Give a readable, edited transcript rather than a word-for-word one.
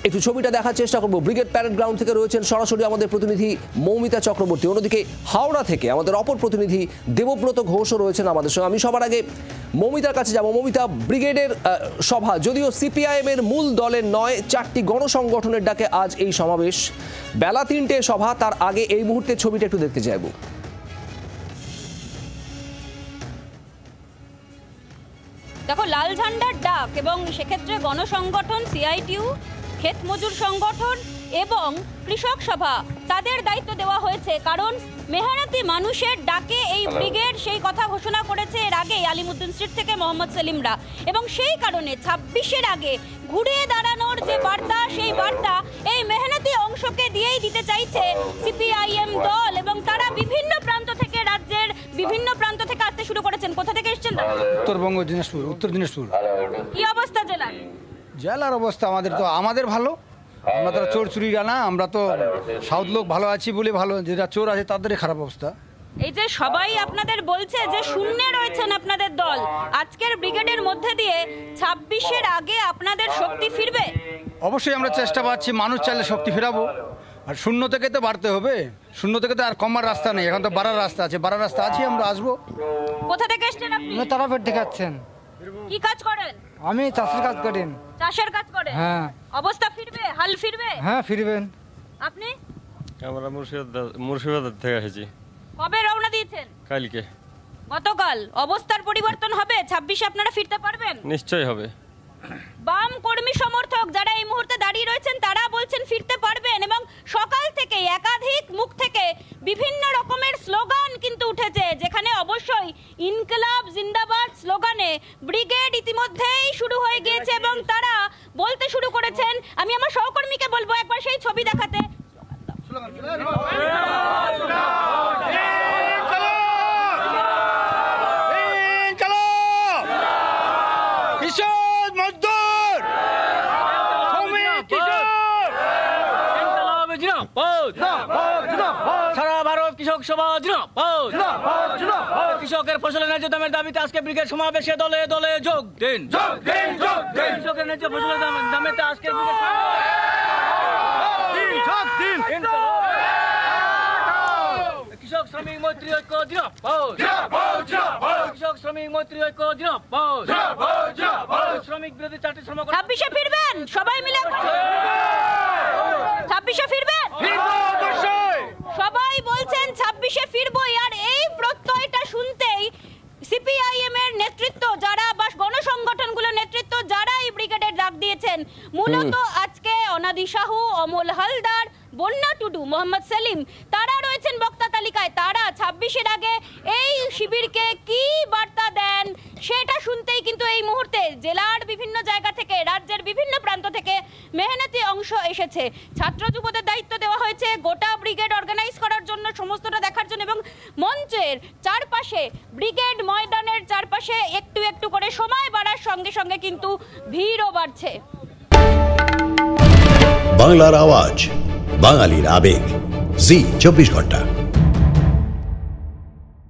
একটু ছবিটা দেখার চেষ্টা করবো। ব্রিগেড প্যারেড গ্রাউন্ড থেকে রয়েছেন সরাসরি আমাদের প্রতিনিধি মৌমিতা চক্রবর্তী, অন্যদিকে হাওড়া থেকে আমাদের অপর প্রতিনিধি দেবব্রত ঘোষও রয়েছেন আমাদের সঙ্গে। আমি সবার আগে মৌমিতার কাছে যাব। মৌমিতা, ব্রিগেডের সভা, যদিও সিপিআইএম এর মূল দলের নয়, 4টি গণসংগঠনের ডাকে আজ এই সমাবেশ, বেলা 3টে সভা, তার আগে এই মুহূর্তে ছবিটা একটু দেখতে চাইব। দেখো, লাল ঝান্ডার ডাক এবং সেক্ষেত্রে গণসংগঠন সিআইটিউ, ক্ষেত মজুর সংগঠন এবং কৃষক সভা তাদের দায়িত্ব দেওয়া হয়েছে, কারণ মেহনতি মানুষের ডাকে এই ব্রিগেড সেই কথা ঘোষণা করেছে এর আগে আলিমুদ্দিন স্ট্রিট থেকে মোহাম্মদ সেলিমরা, এবং সেই কারণে 26-এর আগে ঘুরে দাঁড়ানোর যে বার্তা, সেই বার্তা এই মেহনতি অংশকে দিয়েই দিতে চাইছে সিপিআইএম দল, এবং তারা বিভিন্ন প্রান্ত থেকে, রাজ্যের বিভিন্ন প্রান্ত থেকে আসতে শুরু করেছেন। কোথা থেকে এসেছেন? উত্তরবঙ্গ, দিনাজপুর, উত্তর দিনাজপুর। কি অবস্থা জেলার? জেলার অবস্থা আমাদের ভালো, আমরা তো চোর চুরিরা না, আমরা তো সাউথ লোক ভালো আছি বলে ভালো, যেটা চোর আছে তাদেরই খারাপ অবস্থা। এই যে সবাই আপনাদের বলছে যে শূন্যে রয়েছেন আপনাদের দল, আজকের ব্রিগেডের মধ্যে দিয়ে 26-এর আগে আপনাদের শক্তি ফিরবে? অবশ্যই আমরা চেষ্টা পাচ্ছি, মানুষ চাইলে শক্তি ফেরাবো, আর শূন্য থেকে তো বাড়তে হবে, শূন্য থেকে তো আর কমার রাস্তা নেই, এখন তো বাড়ার রাস্তা আছে, বাড়ার রাস্তা আছে, আমরা আসবো। কোথা থেকে এসেছেন আপনি? তারাপেট দেখাচ্ছেন। কি কাজ করেন? আমি চাষের কাজ করেন। চাষের কাজ করেন? হ্যাঁ। অবস্থা ফিরবে, হাল ফিরবে? হ্যাঁ, ফিরবেন। আপনি? আমরা মুর্শিদাবাদ থেকে এসেছি। কবে রওনা দিয়েছেন? কালকে। গতকাল। অবস্থার পরিবর্তন হবে? 26-এ আপনারা ফিরতে পারবেন? নিশ্চয়ই হবে। বাম কর্মী সমর্থক যারা এই মুহূর্তে দাঁড়িয়ে রয়েছেন তারা বলছেন ফিরতে পারবেন, এবং সকাল থেকে একাধিক মুখ থেকে বিভিন্ন রকমের স্লোগান কিন্তু উঠেছে, যেখানে অবশ্যই ইনকলাব জিন্দাবাদ স্লোগানে ব্রিগেড ইতিমধ্যেই শুরু হয়ে গিয়েছে, এবং তারা বলতে শুরু করেছেন। আমি আমার সহকর্মীকে বলবো একবার সেই ছবি দেখাতে। সারা ভারত কৃষক সভা কৃষকের ফসলের ন্যায্য দামের দাবিতে আজকে ব্রিগেড সমাবেশে দলে দলে যোগ দিন। কৃষকের ন্যায্য ফসলের দামেতে আজকে কৃষক শ্রমিক মৈত্রী ঐক্য কৃষক শ্রমিক মৈত্রী ঐক্য শ্রমিক বিরোধী 4টি শ্রম 26-এ ফিরবেন সবাই মিলে? 26-এ ফিরবেন? সবাই বলছেন 26-এ ফিরবই, আর এই প্রত্যয়টা শুনতেই সিপিআইএম এর নেতৃত্ব যারা, বা গণসংগঠনগুলোর নেতৃত্ব যারা এই ব্রিগেডের ডাক দিয়েছেন, মূলত আজকে অনাদি সাহু, অমল হালদার, বন্যা টুডু, মোহাম্মদ সেলিম, তারা রয়েছেন বক্তা তালিকায়। তারা 26-এর আগে এই শিবিরকে কি বার্তা দেন সেটা শুনতেই কিন্তু এই মুহূর্তে জেলার বিভিন্ন জায়গা থেকে, রাজ্যের বিভিন্ন প্রান্ত থেকে মেহনতি অংশ এসেছে। ছাত্র যুবদের দায়িত্ব দেওয়া হয়েছে গোটা ব্রিগেড অর্গানাইজ করার জন্য, সমস্তটা দেখার জন্য, এবং মঞ্চের চারপাশে, ব্রিগেড ময়দানের চারপাশে একটু একটু করে সময় বাড়ার সঙ্গে সঙ্গে কিন্তু ভিড়ও বাড়ছে। বাংলার আওয়াজ, বাঙালির আবেগ, জি 24 ঘন্টা।